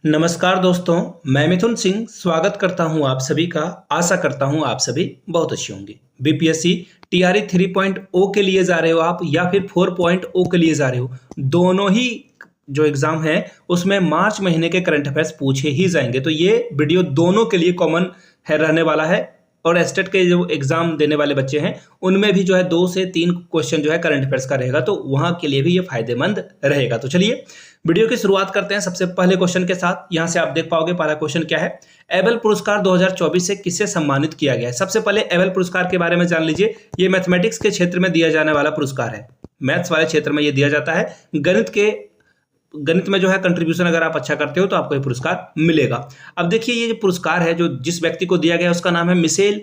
नमस्कार दोस्तों, मैं मिथुन सिंह स्वागत करता हूं आप सभी का। आशा करता हूं आप सभी बहुत अच्छे होंगे। बीपीएससी टीआरई 3.0 के लिए जा रहे हो आप या फिर 4.0 के लिए जा रहे हो, दोनों ही जो एग्जाम है उसमें मार्च महीने के करंट अफेयर्स पूछे ही जाएंगे। तो ये वीडियो दोनों के लिए कॉमन है रहने वाला है और एस्टेट के जो एग्जाम देने वाले बच्चे हैं उनमें भी जो है 2 से 3 क्वेश्चन जो है करंट अफेयर्स का रहेगा, तो वहां के लिए भी ये फायदेमंद रहेगा। तो चलिए वीडियो की शुरुआत करते हैं सबसे पहले क्वेश्चन के साथ। यहां से आप देख पाओगे पहला क्वेश्चन क्या है, एबल पुरस्कार 2024 से किसे सम्मानित किया गया है। सबसे पहले एबल पुरस्कार के बारे में जान लीजिए। ये मैथमेटिक्स के क्षेत्र में दिया जाने वाला पुरस्कार है, मैथ्स वाले क्षेत्र में ये दिया जाता है। गणित में जो है कंट्रीब्यूशन अगर आप अच्छा करते हो तो आपको ये पुरस्कार मिलेगा। अब देखिए ये जो पुरस्कार है जो जिस व्यक्ति को दिया गया उसका नाम है मिशेल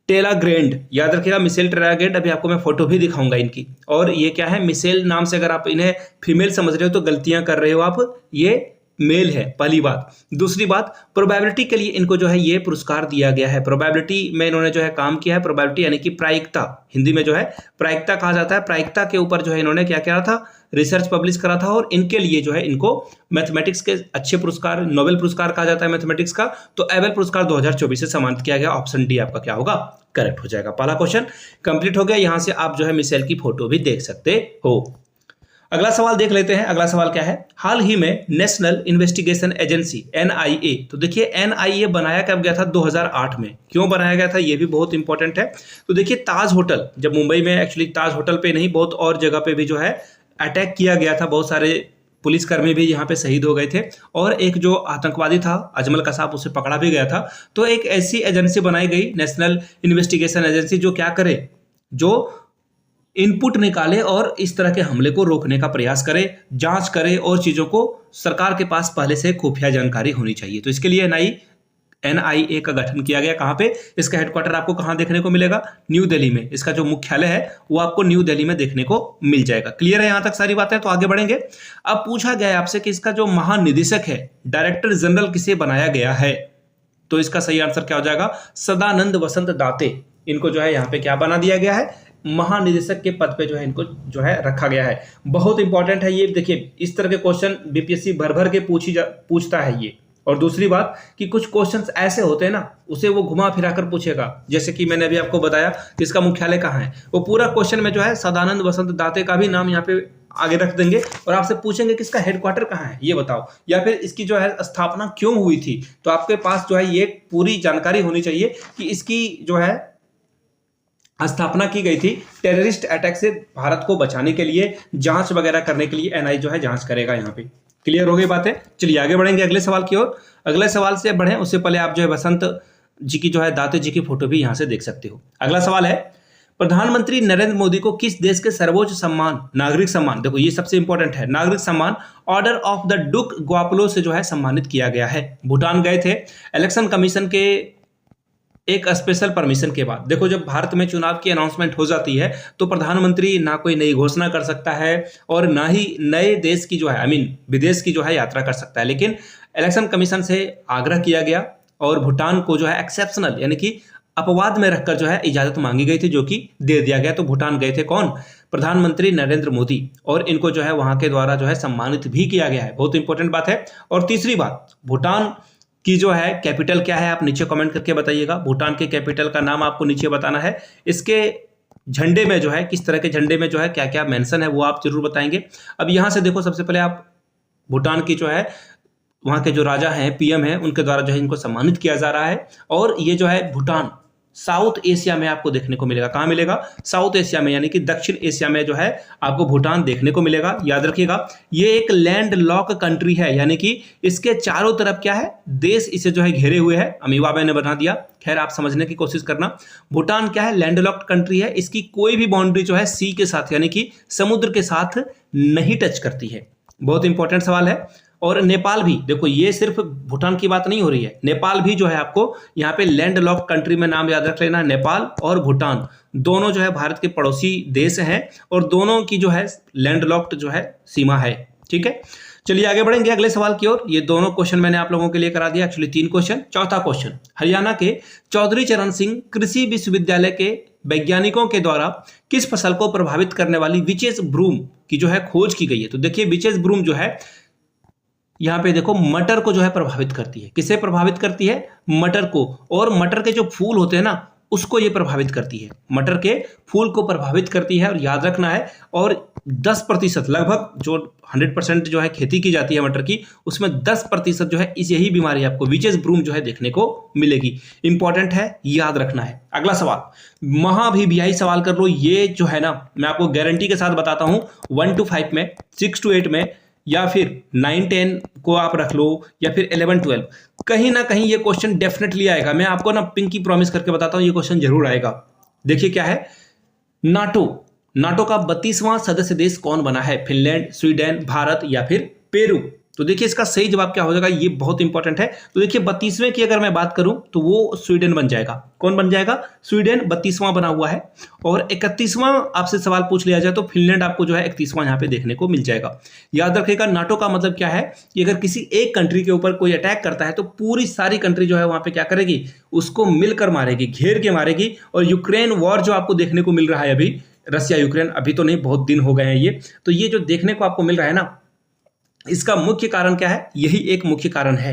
टेलाग्रेंड। याद रखिएगा मिशेल टेलाग्रेंड। अभी आपको मैं फोटो भी दिखाऊंगा इनकी। और ये क्या है, मिशेल नाम से अगर आप इन्हें फीमेल समझ रहे हो तो गलतियां कर रहे हो आप, ये मेल है, पहली बात। दूसरी बात, प्रोबेबिलिटी के लिए इनको जो है ये पुरस्कार दिया गया है। प्रोबेबिलिटी में इन्होंने जो है काम किया है। प्रोबेबिलिटी यानी कि प्रायिकता, हिंदी में जो है प्रायिकता कहा जाता है। प्रायिकता के ऊपर जो है इन्होंने क्या किया था, रिसर्च पब्लिश करा था। और इनके लिए जो है इनको मैथमेटिक्स के अच्छे पुरस्कार, नोबेल पुरस्कार कहा जाता है मैथमेटिक्स का। तो एबल पुरस्कार 2024 से सम्मानित किया गया। ऑप्शन डी आपका क्या होगा, करेक्ट हो जाएगा। पहला क्वेश्चन कंप्लीट हो गया। यहां से आप जो है मिशेल की फोटो भी देख सकते हो। अगला सवाल देख लेते हैं। अगला सवाल क्या है, हाल ही में नेशनल इन्वेस्टिगेशन एजेंसी एनआईए, तो देखिए एनआईए बनाया कब गया था, 2008 में। क्यों बनाया गया था ये भी बहुत इंपॉर्टेंट है। तो देखिए ताज होटल, जब मुंबई में, एक्चुअली ताज होटल पे नहीं बहुत और जगह पे भी जो है अटैक किया गया था, बहुत सारे पुलिसकर्मी भी यहाँ पे शहीद हो गए थे और एक जो आतंकवादी था अजमल कसाब, उसे पकड़ा भी गया था। तो एक ऐसी एजेंसी बनाई गई, नेशनल इन्वेस्टिगेशन एजेंसी, जो क्या करे, जो इनपुट निकाले और इस तरह के हमले को रोकने का प्रयास करे, जांच करे और चीजों को सरकार के पास पहले से खुफिया जानकारी होनी चाहिए। तो इसके लिए एनआईए का गठन किया गया। कहां पे, इसका हेडक्वार्टर आपको कहां देखने को मिलेगा, न्यू दिल्ली में। इसका जो मुख्यालय है वो आपको न्यू दिल्ली में देखने को मिल जाएगा। क्लियर है यहां तक सारी बातें, तो आगे बढ़ेंगे। अब पूछा गया है आपसे कि इसका जो महानिदेशक है, डायरेक्टर जनरल किसे बनाया गया है। तो इसका सही आंसर क्या हो जाएगा, सदानंद वसंत दाते। इनको जो है यहाँ पे क्या बना दिया गया है, महानिदेशक के पद पे जो है इनको जो है रखा गया है। बहुत इंपॉर्टेंट है ये। देखिए इस तरह के क्वेश्चन बीपीएससी भर भर के पूछता है ये। और दूसरी बात कि कुछ क्वेश्चंस ऐसे होते हैं ना, उसे वो घुमा फिरा कर पूछेगा। जैसे कि मैंने अभी आपको बताया कि इसका मुख्यालय कहाँ है, वो पूरा क्वेश्चन में जो है सदानंद वसंत दाते का भी नाम यहाँ पे आगे रख देंगे और आपसे पूछेंगे कि इसका हेडक्वार्टर कहाँ है ये बताओ, या फिर इसकी जो है स्थापना क्यों हुई थी। तो आपके पास जो है ये पूरी जानकारी होनी चाहिए कि इसकी जो है स्थापना की गई थी टेररिस्ट अटैक से भारत को बचाने के लिए, जांच वगैरह करने के लिए एनआई जो है जांच करेगा यहाँ पे। क्लियर हो गई बातें। चलिए आगे बढ़ेंगे अगले सवाल की ओर। अगले सवाल से बढ़ें उससे पहले आप जो है वसंत जी की जो है, दाते जी की फोटो भी यहाँ से देख सकते हो। अगला सवाल है, प्रधानमंत्री नरेंद्र मोदी को किस देश के सर्वोच्च सम्मान, नागरिक सम्मान, देखो ये सबसे इंपॉर्टेंट है, नागरिक सम्मान ऑर्डर ऑफ द डुक ग्वापलो से जो है सम्मानित किया गया है। भूटान गए थे इलेक्शन कमीशन के एक स्पेशल परमिशन के बाद। देखो जब भारत में चुनाव की अनाउंसमेंट हो जाती है तो प्रधानमंत्री ना कोई नई घोषणा कर सकता है और ना ही नए देश की जो है विदेश की जो है यात्रा कर सकता है। लेकिन इलेक्शन कमीशन से आग्रह किया गया और भूटान को जो है एक्सेप्शनल यानी कि अपवाद में रखकर जो है इजाजत मांगी गई थी, जो कि दे दिया गया। तो भूटान गए थे कौन, प्रधानमंत्री नरेंद्र मोदी, और इनको जो है वहां के द्वारा जो है सम्मानित भी किया गया है। बहुत इंपॉर्टेंट बात है। और तीसरी बात, भूटान की जो है कैपिटल क्या है, आप नीचे कमेंट करके बताइएगा। भूटान के कैपिटल का नाम आपको नीचे बताना है। इसके झंडे में जो है, किस तरह के झंडे में जो है क्या क्या मेंशन है वो आप जरूर बताएंगे। अब यहां से देखो, सबसे पहले आप भूटान की जो है वहां के जो राजा हैं, पीएम हैं, उनके द्वारा जो है इनको सम्मानित किया जा रहा है। और ये जो है भूटान साउथ एशिया में आपको देखने को मिलेगा। कहां मिलेगा, साउथ एशिया में, यानी कि दक्षिण एशिया में जो है आपको भूटान देखने को मिलेगा। याद रखिएगा ये एक लैंड लॉक कंट्री है, यानी कि इसके चारों तरफ क्या है, देश इसे जो है घेरे हुए है। अमीवा मैंने बना दिया, खैर आप समझने की कोशिश करना। भूटान क्या है, लैंड लॉक्ड कंट्री है। इसकी कोई भी बाउंड्री जो है सी के साथ यानी कि समुद्र के साथ नहीं टच करती है। बहुत इंपॉर्टेंट सवाल है। और नेपाल भी, देखो ये सिर्फ भूटान की बात नहीं हो रही है, नेपाल भी जो है आपको यहाँ पे लैंड लॉक कंट्री में नाम याद रख लेना। नेपाल और भूटान दोनों जो है भारत के पड़ोसी देश हैं और दोनों की जो है लैंड लॉक्ड जो है सीमा है। ठीक है, चलिए आगे बढ़ेंगे अगले सवाल की ओर। ये दोनों क्वेश्चन मैंने आप लोगों के लिए करा दिया, एक्चुअली 3 क्वेश्चन। चौथा क्वेश्चन, हरियाणा के चौधरी चरण सिंह कृषि विश्वविद्यालय के वैज्ञानिकों के द्वारा किस फसल को प्रभावित करने वाली विचेस ब्रूम की जो है खोज की गई है। तो देखिए विचेस ब्रूम जो है यहाँ पे देखो मटर को जो है प्रभावित करती है। किसे प्रभावित करती है? मटर को। और मटर के जो फूल होते हैं ना, उसको ये प्रभावित करती है। मटर के फूल को प्रभावित करती है। और याद रखना है, और 10% लगभग जो 100% जो है खेती की जाती है मटर की, उसमें 10% जो है इस यही बीमारी आपको विचेस ब्रूम जो है देखने को मिलेगी। इंपॉर्टेंट है, याद रखना है। अगला सवाल, महाभियायी सवाल कर लो। ये जो है ना, मैं आपको गारंटी के साथ बताता हूं, 1 to 5 में, 6 to 8 में, या फिर 9-10 को आप रख लो, या फिर 11-12, कहीं ना कहीं ये क्वेश्चन डेफिनेटली आएगा। मैं आपको ना पिंकी प्रॉमिस करके बताता हूं, ये क्वेश्चन जरूर आएगा। देखिए क्या है, नाटो का 32वां सदस्य देश कौन बना है? फिनलैंड, स्वीडन, भारत या फिर पेरू? तो देखिए इसका सही जवाब क्या हो जाएगा, ये बहुत इंपॉर्टेंट है। तो देखिए 32वें की अगर मैं बात करूं तो वो स्वीडन बन जाएगा। कौन बन जाएगा? स्वीडन 32वां बना हुआ है। और 31वां आपसे सवाल पूछ लिया जाए तो फिनलैंड आपको जो है 31वां यहां पे देखने को मिल जाएगा। याद रखिएगा, नाटो का मतलब क्या है कि अगर किसी एक कंट्री के ऊपर कोई अटैक करता है तो पूरी सारी कंट्री जो है वहां पे क्या करेगी, उसको मिलकर मारेगी, घेर के मारेगी। और यूक्रेन वॉर जो आपको देखने को मिल रहा है अभी, रसिया यूक्रेन, अभी तो नहीं, बहुत दिन हो गए हैं ये, तो ये जो देखने को आपको मिल रहा है ना, इसका मुख्य कारण क्या है? यही एक मुख्य कारण है।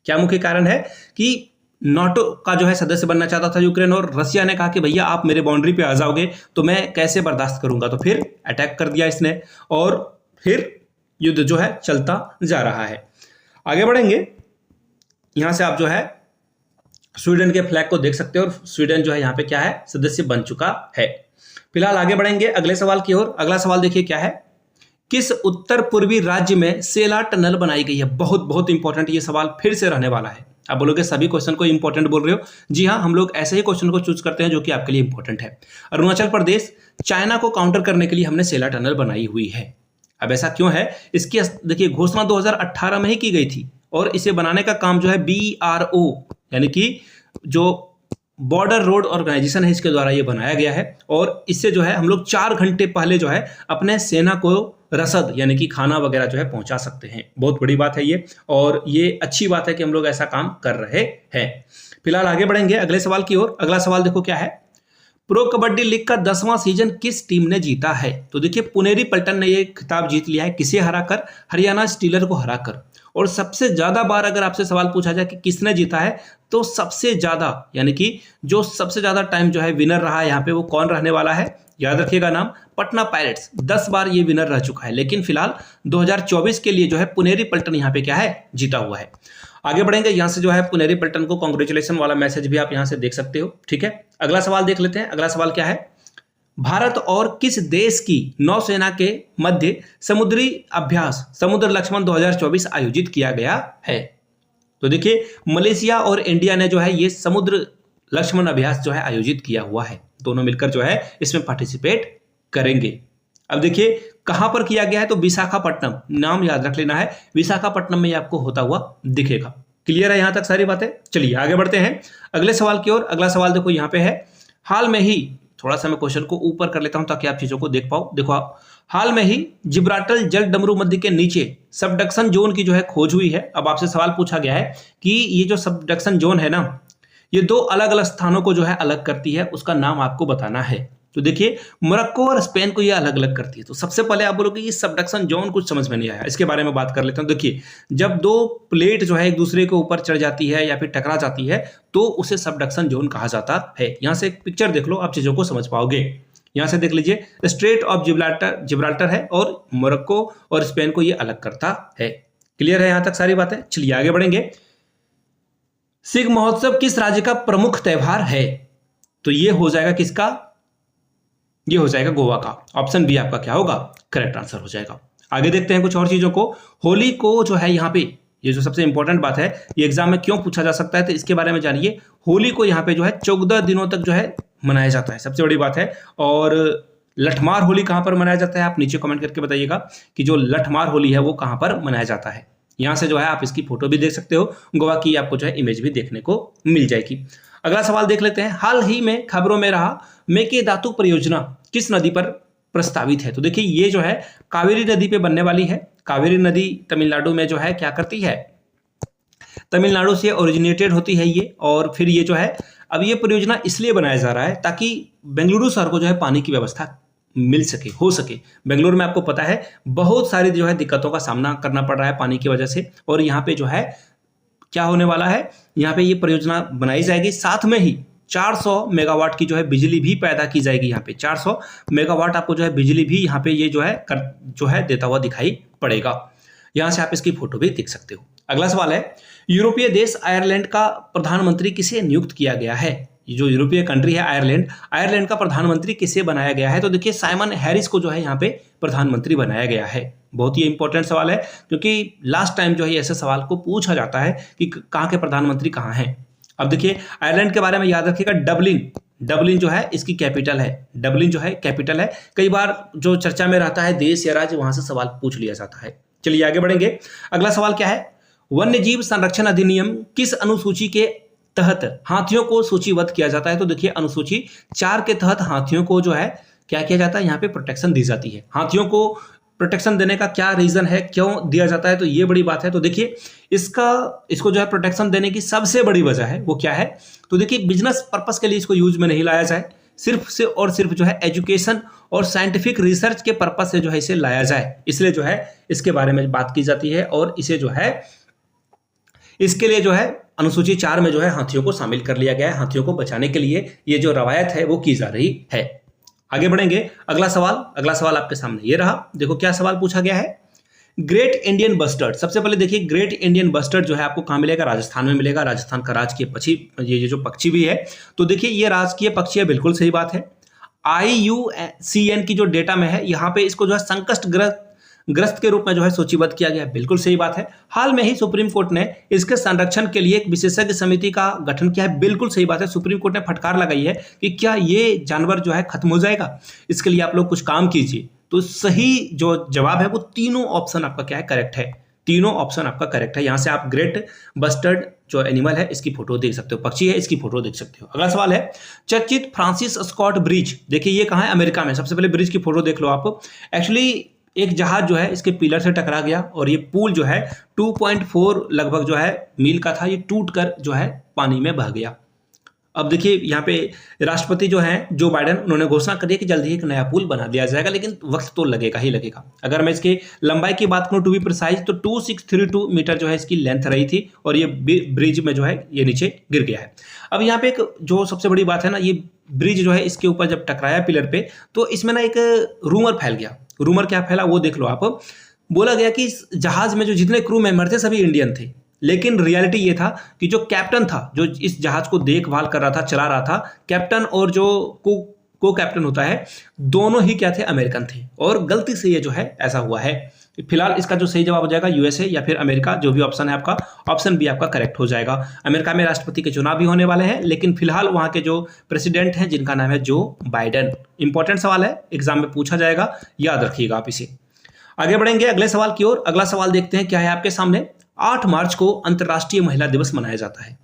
क्या मुख्य कारण है? कि नाटो का जो है सदस्य बनना चाहता था यूक्रेन, और रसिया ने कहा कि भैया आप मेरे बाउंड्री पे आ जाओगे तो मैं कैसे बर्दाश्त करूंगा। तो फिर अटैक कर दिया इसने, और फिर युद्ध जो है चलता जा रहा है। आगे बढ़ेंगे, यहां से आप जो है स्वीडन के फ्लैग को देख सकते हो, और स्वीडन जो है यहाँ पे क्या है, सदस्य बन चुका है। फिलहाल आगे बढ़ेंगे अगले सवाल की ओर। अगला सवाल देखिए क्या है, किस उत्तर पूर्वी राज्य में सेला टनल बनाई गई है? बहुत बहुत इंपॉर्टेंट ये सवाल फिर से रहने वाला है। आप बोलोगे सभी क्वेश्चन को इंपॉर्टेंट बोल रहे हो। जी हाँ, हम लोग ऐसे ही क्वेश्चन को चूज करते हैं जो कि आपके लिए इंपॉर्टेंट है। अरुणाचल प्रदेश, चाइना को काउंटर करने के लिए हमने सेला टनल बनाई हुई है। अब ऐसा क्यों है? इसकी देखिए घोषणा 2018 में ही की गई थी, और इसे बनाने का काम जो है BRO यानी कि जो बॉर्डर रोड ऑर्गेनाइजेशन है, इसके द्वारा ये बनाया गया है। और इससे जो है हम लोग 4 घंटे पहले जो है अपने सेना को रसद यानी कि खाना वगैरह जो है पहुंचा सकते हैं। बहुत बड़ी बात है ये, और ये अच्छी बात है कि हम लोग ऐसा काम कर रहे हैं। फिलहाल आगे बढ़ेंगे अगले सवाल की ओर। अगला सवाल देखो क्या है, प्रो कबड्डी लीग का 10वां सीजन किस टीम ने जीता है? तो देखिए पुनेरी पल्टन ने ये खिताब जीत लिया है। किसे हराकर? हरियाणा स्टीलर को हराकर। और सबसे ज्यादा बार अगर आपसे सवाल पूछा जाए कि किसने जीता है, तो सबसे ज्यादा यानी कि जो सबसे ज्यादा टाइम जो है विनर रहा है यहाँ पे, वो कौन रहने वाला है? याद रखिएगा नाम, पटना पायरेट्स। 10 बार ये विनर रह चुका है। लेकिन फिलहाल 2024 के लिए जो है पुनेरी पल्टन यहाँ पे क्या है, जीता हुआ है। आगे बढ़ेंगे, यहां से जो है पुनेरी पल्टन को कांग्रेचुलेशन वाला मैसेज भी आप यहां से देख सकते हो। ठीक है, अगला सवाल देख लेते हैं। अगला सवाल क्या है, भारत और किस देश की नौसेना के मध्य समुद्री अभ्यास समुद्र लक्ष्मण 2024 आयोजित किया गया है? तो देखिए मलेशिया और इंडिया ने जो है ये समुद्र लक्ष्मण अभ्यास जो है आयोजित किया हुआ है। दोनों मिलकर जो है इसमें पार्टिसिपेट करेंगे। अब देखिए कहां पर किया गया है, तो विशाखापट्टनम, नाम याद रख लेना है, विशाखापट्टनम में आपको होता हुआ दिखेगा। क्लियर है यहां तक सारी बातें? चलिए आगे बढ़ते हैं अगले सवाल की ओर। अगला सवाल देखो यहां पे है, हाल में ही, थोड़ा सा मैं क्वेश्चन को ऊपर कर लेता हूं ताकि आप चीजों को देख पाओ। देखो आप, हाल में ही जिब्राल्टर जल डमरू मध्य के नीचे सबडक्शन जोन की जो है खोज हुई है। अब आपसे सवाल पूछा गया है कि ये जो सबडक्शन जोन है ना, ये 2 अलग अलग स्थानों को जो है अलग करती है, उसका नाम आपको बताना है। तो देखिए मोरक्को और स्पेन को ये अलग अलग करती है। तो सबसे पहले आप बोलोगे ये सबडक्शन जोन कुछ समझ में नहीं आया, इसके बारे में बात कर लेते हैं। देखिए जब 2 प्लेट जो है एक दूसरे के ऊपर चढ़ जाती है या फिर टकरा जाती है तो उसे सबडक्शन जोन कहा जाता है। यहां से एक पिक्चर देख लो, आप चीजों को समझ पाओगे। यहां से देख लीजिए, स्ट्रेट ऑफ जिब्राल्टर है और मोरक्को और स्पेन को ये अलग करता है। क्लियर है यहां तक सारी बातें? चलिए आगे बढ़ेंगे। सिख महोत्सव किस राज्य का प्रमुख त्योहार है? तो ये हो जाएगा किसका? ये हो जाएगा गोवा का। ऑप्शन बी आपका क्या होगा? करेक्ट आंसर हो जाएगा। आगे देखते हैं कुछ और चीजों को। होली को जो है यहाँ पे, ये जो सबसे इंपॉर्टेंट बात है, ये एग्जाम में क्यों पूछा जा सकता है, तो इसके बारे में जानिए। होली को यहाँ पे जो है 14 दिनों तक जो है मनाया जाता है, सबसे बड़ी बात है। और लठमार होली कहां पर मनाया जाता है, आप नीचे कमेंट करके बताइएगा कि जो लठमार होली है वो कहां पर मनाया जाता है। यहां से जो है आप इसकी फोटो भी देख सकते हो, गोवा की आपको जो है इमेज भी देखने को मिल जाएगी। अगला सवाल देख लेते हैं। हाल ही में खबरों में रहा मेकेदातु परियोजना किस नदी पर प्रस्तावित है? तो देखिए ये जो है कावेरी नदी पे बनने वाली है। कावेरी नदी तमिलनाडु में जो है क्या करती है, तमिलनाडु से ओरिजिनेटेड होती है ये। और फिर ये जो है अब ये परियोजना इसलिए बनाया जा रहा है ताकि बेंगलुरु शहर को जो है पानी की व्यवस्था मिल सके, हो सके। बेंगलुरु में आपको पता है बहुत सारी जो है दिक्कतों का सामना करना पड़ रहा है पानी की वजह से, और यहाँ पे जो है क्या होने वाला है, यहाँ पे ये परियोजना बनाई जाएगी, साथ में ही 400 मेगावाट की जो है बिजली भी पैदा की जाएगी। यहाँ पे 400 मेगावाट आपको जो है बिजली भी यहाँ पे ये जो है देता हुआ दिखाई पड़ेगा। यहाँ से आप इसकी फोटो भी देख सकते हो। अगला सवाल है, यूरोपीय देश आयरलैंड का प्रधानमंत्री किसे नियुक्त किया गया है? ये जो यूरोपीय कंट्री है आयरलैंड का प्रधानमंत्री किसे बनाया गया है? तो देखिए साइमन हैरिस को जो है यहाँ पे प्रधानमंत्री बनाया गया है। बहुत ही इंपॉर्टेंट सवाल है, क्योंकि लास्ट टाइम जो है ऐसे सवाल को पूछा जाता है कि कहाँ के प्रधानमंत्री कहाँ हैं। अब देखिए आयरलैंड के बारे में याद रखिएगा, डबलिन जो है इसकी कैपिटल है, डबलिन जो है कैपिटल है। कई बार जो चर्चा में रहता है देश या राज्य, वहां से सवाल पूछ लिया जाता है। चलिए आगे बढ़ेंगे। अगला सवाल क्या है, वन्य जीव संरक्षण अधिनियम किस अनुसूची के तहत हाथियों को सूचीबद्ध किया जाता है? तो देखिए अनुसूची 4 के तहत हाथियों को जो है क्या किया जाता है, यहाँ पे प्रोटेक्शन दी जाती है। हाथियों को प्रोटेक्शन देने का क्या रीजन है, क्यों दिया जाता है, तो ये बड़ी बात है। तो देखिए इसको जो है प्रोटेक्शन देने की सबसे बड़ी वजह है वो क्या है, तो देखिए बिजनेस पर्पस के लिए इसको यूज में नहीं लाया जाए, सिर्फ जो है एजुकेशन और साइंटिफिक रिसर्च के पर्पस से जो है इसे लाया जाए, इसलिए जो है इसके बारे में बात की जाती है। और इसे जो है इसके लिए जो है अनुसूची 4 में जो है हाथियों को शामिल कर लिया गया है। हाथियों को बचाने के लिए ये जो रवायत है वो की जा रही है। आगे बढ़ेंगे। अगला सवाल आपके सामने ये रहा। देखो क्या सवाल पूछा गया है, ग्रेट इंडियन बस्टर्ड। सबसे पहले देखिए ग्रेट इंडियन बस्टर्ड जो है आपको कहाँ मिलेगा, राजस्थान में मिलेगा। राजस्थान का राजकीय पक्षी ये जो पक्षी भी है, तो देखिए ये राजकीय पक्षी है, बिल्कुल सही बात है। IUCN की जो डेटा में है यहाँ पे इसको जो है संकट ग्रस्त के रूप में जो है सूचीबद्ध किया गया है, बिल्कुल सही बात है। हाल में ही सुप्रीम कोर्ट ने इसके संरक्षण के लिए एक विशेषज्ञ समिति का गठन किया है, बिल्कुल सही बात है। सुप्रीम कोर्ट ने फटकार लगाई है कि क्या ये जानवर जो है खत्म हो जाएगा, इसके लिए आप लोग कुछ काम कीजिए। तो सही जो जवाब है वो तीनों ऑप्शन आपका क्या है, करेक्ट है। तीनों ऑप्शन आपका करेक्ट है। यहां से आप ग्रेट बस्टर्ड जो एनिमल है इसकी फोटो देख सकते हो, पक्षी है, इसकी फोटो देख सकते हो। अगला सवाल है, चर्चित फ्रांसिस स्कॉट ब्रिज, देखिए ये कहाँ है, अमेरिका में। सबसे पहले ब्रिज की फोटो देख लो आप। एक्चुअली एक जहाज जो है इसके पिलर से टकरा गया और ये पुल जो है 2.4 लगभग जो है मील का था, ये टूट कर जो है पानी में बह गया। अब देखिए यहाँ पे राष्ट्रपति जो हैं जो बाइडेन, उन्होंने घोषणा करी है कि जल्दी ही एक नया पुल बना दिया जाएगा, लेकिन वक्त तो लगेगा ही लगेगा। अगर मैं इसकी लंबाई की बात करूँ टू बी प्रिसाइज, तो 2632 मीटर जो है इसकी लेंथ रही थी, और ये ब्रिज में जो है ये नीचे गिर गया है। अब यहाँ पे एक जो सबसे बड़ी बात है ना, ये ब्रिज जो है इसके ऊपर जब टकराया पिलर पे, तो इसमें ना एक रूमर फैल गया। रूमर क्या फैला वो देख लो आप। बोला गया कि इस जहाज में जो जितने क्रू मेंबर थे सभी इंडियन थे, लेकिन रियलिटी ये था कि जो कैप्टन था, जो इस जहाज को देखभाल कर रहा था, चला रहा था, कैप्टन और जो को कैप्टन होता है, दोनों ही क्या थे, अमेरिकन थे। और गलती से ये जो है ऐसा हुआ है। फिलहाल इसका जो सही जवाब हो जाएगा USA या फिर अमेरिका, जो भी ऑप्शन है आपका, ऑप्शन बी आपका करेक्ट हो जाएगा। अमेरिका में राष्ट्रपति के चुनाव भी होने वाले हैं, लेकिन फिलहाल वहां के जो प्रेसिडेंट हैं जिनका नाम है जो बाइडेन। इंपॉर्टेंट सवाल है, एग्जाम में पूछा जाएगा, याद रखिएगा आप इसे। आगे बढ़ेंगे अगले सवाल की ओर। अगला सवाल देखते हैं क्या है आपके सामने। 8 मार्च को अंतर्राष्ट्रीय महिला दिवस मनाया जाता है।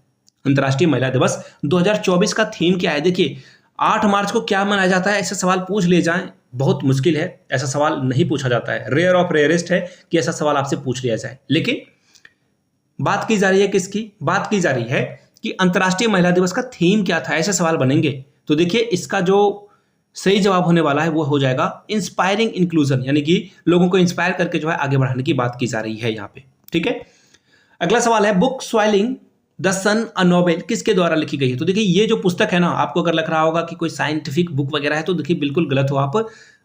अंतर्राष्ट्रीय महिला दिवस 2024 का थीम क्या है? देखिए 8 मार्च को क्या मनाया जाता है, ऐसे सवाल पूछ ले जाएं, बहुत मुश्किल है, ऐसा सवाल नहीं पूछा जाता है। रेयर ऑफ रेयरेस्ट है कि ऐसा सवाल आपसे पूछ लिया जाए। लेकिन बात की जा रही है किसकी? बात की जा रही है कि अंतर्राष्ट्रीय महिला दिवस का थीम क्या था, ऐसे सवाल बनेंगे। तो देखिए इसका जो सही जवाब होने वाला है वो हो जाएगा इंस्पायरिंग इंक्लूजन, यानी कि लोगों को इंस्पायर करके जो है आगे बढ़ाने की बात की जा रही है यहाँ पे। ठीक है, अगला सवाल है, book swallowing the sun a novel किसके द्वारा लिखी गई है? तो देखिए ये जो पुस्तक है ना, आपको अगर लग रहा होगा कि कोई साइंटिफिक बुक वगैरह है, तो देखिए बिल्कुल गलत हो आप।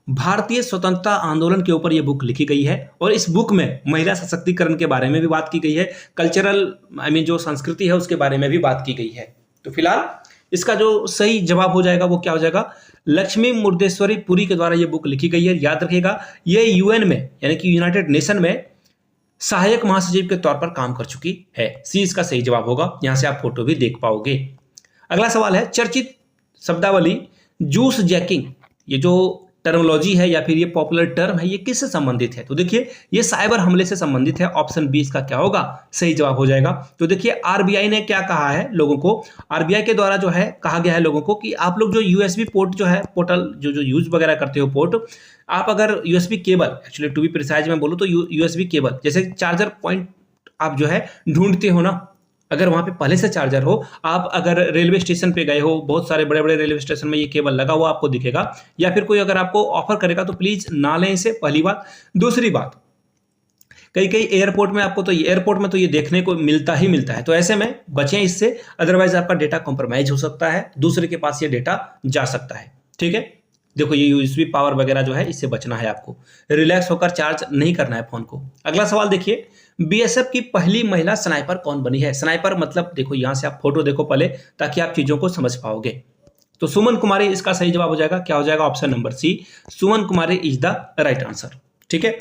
भारतीय स्वतंत्रता आंदोलन के ऊपर ये बुक लिखी गई है, और इस बुक में महिला सशक्तिकरण के बारे में भी बात की गई है, कल्चरल जो संस्कृति है उसके बारे में भी बात की गई है। तो फिलहाल इसका जो सही जवाब हो जाएगा वो क्या हो जाएगा, लक्ष्मी मुर्देश्वरी पुरी के द्वारा ये बुक लिखी गई है। याद रखिएगा ये UN में यानी कि यूनाइटेड नेशन में सहायक महासचिव के तौर पर काम कर चुकी है। सी इसका सही जवाब होगा, यहां से आप फोटो भी देख पाओगे। अगला सवाल है, चर्चित शब्दावली जूस जैकिंग, ये जो टर्मोलॉजी है या फिर ये पॉपुलर टर्म है, ये किससे संबंधित है? तो देखिए ये साइबर हमले से संबंधित है। ऑप्शन बी इसका क्या होगा, सही जवाब हो जाएगा। तो देखिए RBI ने क्या कहा है लोगों को, RBI के द्वारा जो है कहा गया है लोगों को कि आप लोग जो USB पोर्ट जो है, पोर्टल जो यूज वगैरह करते हो पोर्ट, आप अगर USB cable, actually to be precise में बोलो तो USB केबल, जैसे चार्जर पॉइंट आप जो है ढूंढते हो ना, अगर वहाँ पे पहले से चार्जर हो, आप अगर रेलवे स्टेशन पे गए हो, बहुत सारे बड़े-बड़े रेलवे स्टेशन में ये केबल लगा हुआ आपको दिखेगा, या फिर कोई अगर आपको ऑफर करेगा तो प्लीज़ ना लें इसे, पहली बात। दूसरी बात, कई-कई एयरपोर्ट में आपको तो एयरपोर्ट में तो ये देखने को मिलता ही मिलता है, तो ऐसे में बचें इससे, अदरवाइज़ आपका डेटा कॉम्प्रोमाइज़ हो सकता है, दूसरे के पास ये डेटा जा सकता है, ठीक है? देखो ये यूएसबी पावर वगैरह जो है, इससे बचना है आपको। रिलैक्स होकर चार्ज नहीं करना है फ़ोन को। अगला सवाल देखिए, बीएसएफ की पहली महिला स्नाइपर कौन बनी है? स्नाइपर मतलब देखो यहाँ से आप फोटो देखो पहले, ताकि आप चीज़ों को समझ पाओगे। तो सुमन कुमारी इसका सही जवाब हो जाएगा। क्या हो जाएगा? Option number C, Suman Kumari is the right answer. ठीक है,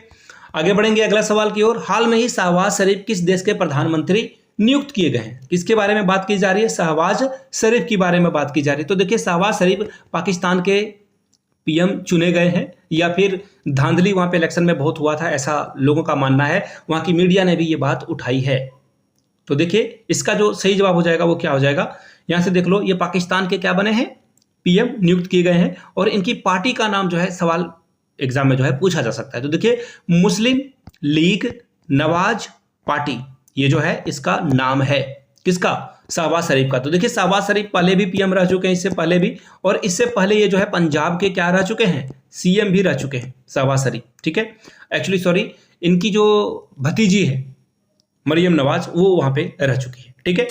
आगे बढ़ेंगे अगला सवाल की ओर। हाल में ही शहबाज शरीफ किस देश के प्रधानमंत्री नियुक्त किए गए हैं? किसके बारे में बात की जा रही है? शहबाज शरीफ के बारे में बात की जा रही है। तो देखिए, शहबाज शरीफ पाकिस्तान के पीएम चुने गए हैं, या फिर धांधली वहां पे इलेक्शन में बहुत हुआ था, ऐसा लोगों का मानना है। वहां की मीडिया ने भी ये बात उठाई है। तो देखिए, इसका जो सही जवाब हो जाएगा वो क्या हो जाएगा? यहां से देख लो, ये पाकिस्तान के क्या बने हैं? पीएम नियुक्त किए गए हैं, और इनकी पार्टी का नाम जो है सवाल एग्जाम में जो है पूछा जा सकता है। तो देखिए, मुस्लिम लीग नवाज पार्टी, ये जो है इसका नाम है। किसका? शहबाज शरीफ का। तो देखिए, शहबाज शरीफ पहले भी पीएम रह चुके हैं, इससे पहले भी, और इससे पहले ये जो है पंजाब के क्या रह चुके हैं? सीएम भी रह चुके हैं शहबाज शरीफ। ठीक है, एक्चुअली सॉरी, इनकी जो भतीजी है मरियम नवाज, वो वहां पे रह चुकी है। ठीक है,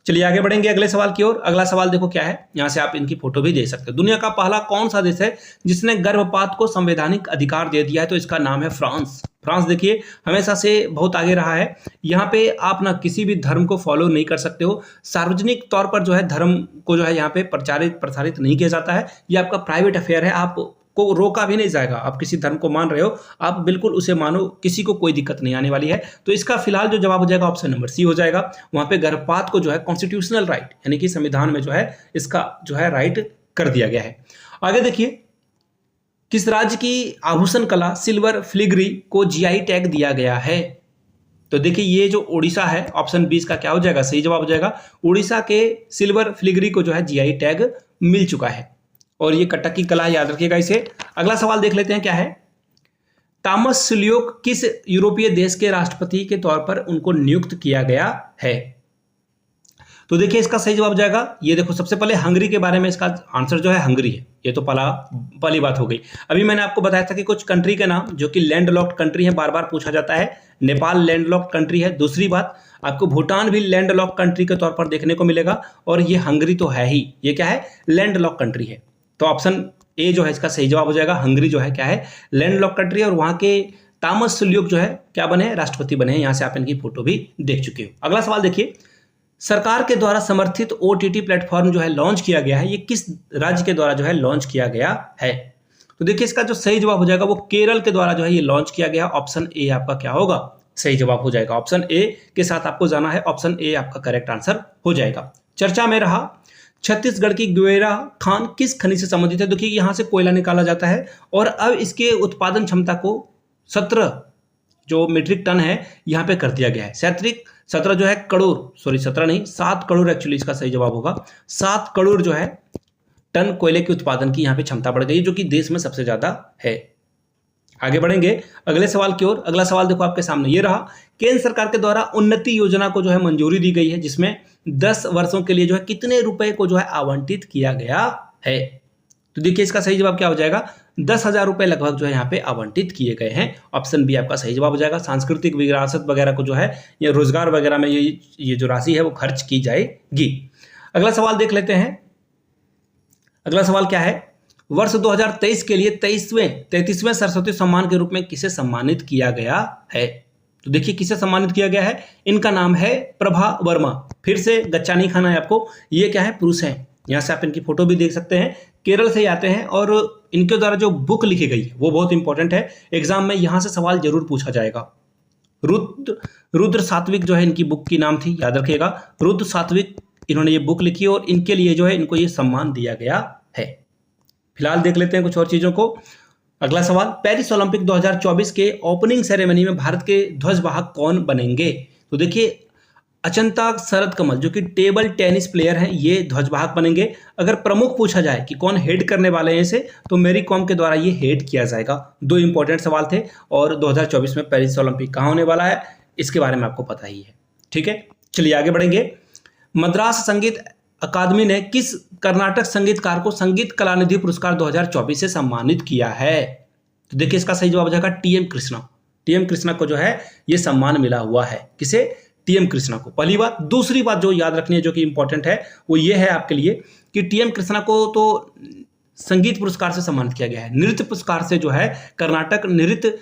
चलिए आगे बढ़ेंगे अगले सवाल की ओर। अगला सवाल देखो क्या है, यहां से आप इनकी फोटो भी देख सकते हो। दुनिया का पहला कौन सा देश है जिसने गर्भपात को संवैधानिक अधिकार दे दिया है? तो इसका नाम है फ्रांस। फ्रांस देखिए हमेशा से बहुत आगे रहा है। यहाँ पे आप ना किसी भी धर्म को फॉलो नहीं कर सकते हो, सार्वजनिक तौर पर जो है धर्म को जो है यहाँ पे प्रसारित नहीं किया जाता है। ये आपका प्राइवेट अफेयर है, आप को रोका भी नहीं जाएगा। आप किसी धर्म को मान रहे हो, आप बिल्कुल उसे मानो, किसी को कोई दिक्कत नहीं आने वाली है। तो इसका फिलहाल जो जवाब हो जाएगा ऑप्शन नंबर सी हो जाएगा। वहां पे गर्भपात को जो है कॉन्स्टिट्यूशनल राइट, यानी कि संविधान में जो है इसका जो है राइट कर दिया गया है। आगे देखिए, किस राज्य की आभूषण कला सिल्वर फिलिग्री को जीआई टैग दिया गया है? तो देखिए, ये जो उड़ीसा है, ऑप्शन 20 का क्या हो जाएगा? सही जवाब हो जाएगा। उड़ीसा के सिल्वर फिलिग्री को जो है जीआई टैग मिल चुका है, और ये कटक की कला, याद रखिएगा इसे। अगला सवाल देख लेते हैं क्या है। थॉमस सुल्योक किस यूरोपीय देश के राष्ट्रपति के तौर पर उनको नियुक्त किया गया है? तो देखिए, इसका सही जवाब जाएगा, ये देखो, सबसे पहले हंगरी के बारे में इसका आंसर जो है हंगरी है। ये तो पहली बात हो गई। अभी मैंने आपको बताया था कि कुछ कंट्री के नाम जो कि लैंड लॉक्ड कंट्री है, बार बार पूछा जाता है। नेपाल लैंड लॉक्ड कंट्री है। दूसरी बात, आपको भूटान भी लैंड लॉक्ड कंट्री के तौर पर देखने को मिलेगा, और ये हंगरी तो है ही, ये क्या है? लैंड लॉक्ड कंट्री है। तो ऑप्शन ए जो है इसका सही जवाब हो जाएगा। हंगरी जो है क्या है? लैंड लॉक्ड कंट्री, और वहां के थॉमस सुल्योक जो है क्या बने? राष्ट्रपति बने हैं। यहां से आप इनकी फोटो भी देख चुके हो। अगला सवाल देखिए, सरकार के द्वारा समर्थित ओटीटी प्लेटफॉर्म जो है लॉन्च किया गया है, ये किस राज्य के द्वारा जो है लॉन्च किया गया है? तो देखिए, इसका जो सही जवाब हो जाएगा वो केरल के द्वारा जो है ये लॉन्च किया गया। ऑप्शन ए आपका क्या होगा? सही जवाब हो जाएगा। ऑप्शन ए के साथ आपको जाना है, ऑप्शन ए आपका करेक्ट आंसर हो जाएगा। चर्चा में रहा छत्तीसगढ़ की ग्वेरा खान किस खनिज से संबंधित है? देखिए, यहां से कोयला निकाला जाता है, और अब इसके उत्पादन क्षमता को 17 जो मीट्रिक टन है यहाँ पे कर दिया गया है। 17 जो है करोड़, सॉरी 17 नहीं, 7 करोड़ एक्चुअली इसका सही जवाब होगा। 7 करोड़ जो है टन कोयले के उत्पादन की यहाँ पे क्षमता बढ़ गई, जो कि देश में सबसे ज्यादा है। आगे बढ़ेंगे अगले सवाल की ओर। अगला सवाल देखो आपके सामने ये रहा। केंद्र सरकार के द्वारा उन्नति योजना को जो है मंजूरी दी गई है, जिसमें 10 वर्षों के लिए जो है कितने रुपए को जो है आवंटित किया गया है? तो देखिए, इसका सही जवाब क्या हो जाएगा? 10,000 रुपए लगभग जो है यहाँ पे आवंटित किए गए हैं। ऑप्शन बी आपका सही जवाब हो जाएगा। सांस्कृतिक विरासत वगैरह को जो है या रोजगार वगैरह में ये जो राशि है वो खर्च की जाएगी। अगला सवाल देख लेते हैं। अगला सवाल क्या है? वर्ष 2023 के लिए 33वें सरस्वती सम्मान के रूप में किसे सम्मानित किया गया है? तो देखिए, किसे सम्मानित किया गया है? इनका नाम है प्रभा वर्मा। फिर से गच्चा नहीं खाना है आपको। ये क्या है? पुरुष हैं। यहाँ से आप इनकी फोटो भी देख सकते हैं। केरल से आते हैं, और इनके द्वारा जो बुक लिखी गई है वो बहुत इंपॉर्टेंट है। एग्जाम में यहाँ से सवाल जरूर पूछा जाएगा। रुद्र सात्विक जो है इनकी बुक की नाम थी, याद रखिएगा। रुद्र सात्विक इन्होंने ये बुक लिखी, और इनके लिए जो है इनको ये सम्मान दिया गया है। फिलहाल देख लेते हैं कुछ और चीजों को। अगला सवाल, पेरिस ओलंपिक 2024 के ओपनिंग सेरेमनी में भारत के ध्वजवाहक कौन बनेंगे? तो देखिए, अचंता शरद कमल जो कि टेबल टेनिस प्लेयर हैं, ये ध्वजवाहक बनेंगे। अगर प्रमुख पूछा जाए कि कौन हेड करने वाले हैं इसे, तो मैरी कॉम के द्वारा ये हेड किया जाएगा। 2 इंपॉर्टेंट सवाल थे, और 2024 में पेरिस ओलंपिक कहाँ होने वाला है इसके बारे में आपको पता ही है। ठीक है, चलिए आगे बढ़ेंगे। मद्रास संगीत अकादमी ने किस कर्नाटक संगीतकार को संगीत कलानिधि पुरस्कार 2024 से सम्मानित किया है? तो देखिए इसका सही जवाब हो जाएगा टीएम कृष्णा। टीएम कृष्णा को जो है ये सम्मान मिला हुआ है। किसे? टीएम कृष्णा को। पहली बात। दूसरी बात जो याद रखनी है, जो कि इंपॉर्टेंट है, वो ये है आपके लिए कि टीएम कृष्णा को तो संगीत पुरस्कार से सम्मानित किया गया है। नृत्य पुरस्कार से जो है, कर्नाटक नृत्य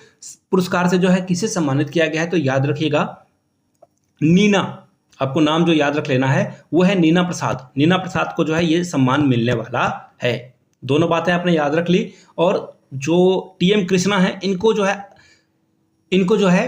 पुरस्कार से जो है किसे सम्मानित किया गया है? तो याद रखिएगा नीना, आपको नाम जो याद रख लेना है वो है नीना प्रसाद। नीना प्रसाद को जो है ये सम्मान मिलने वाला है। दोनों बातें आपने याद रख ली। और जो टीएम कृष्णा है इनको जो है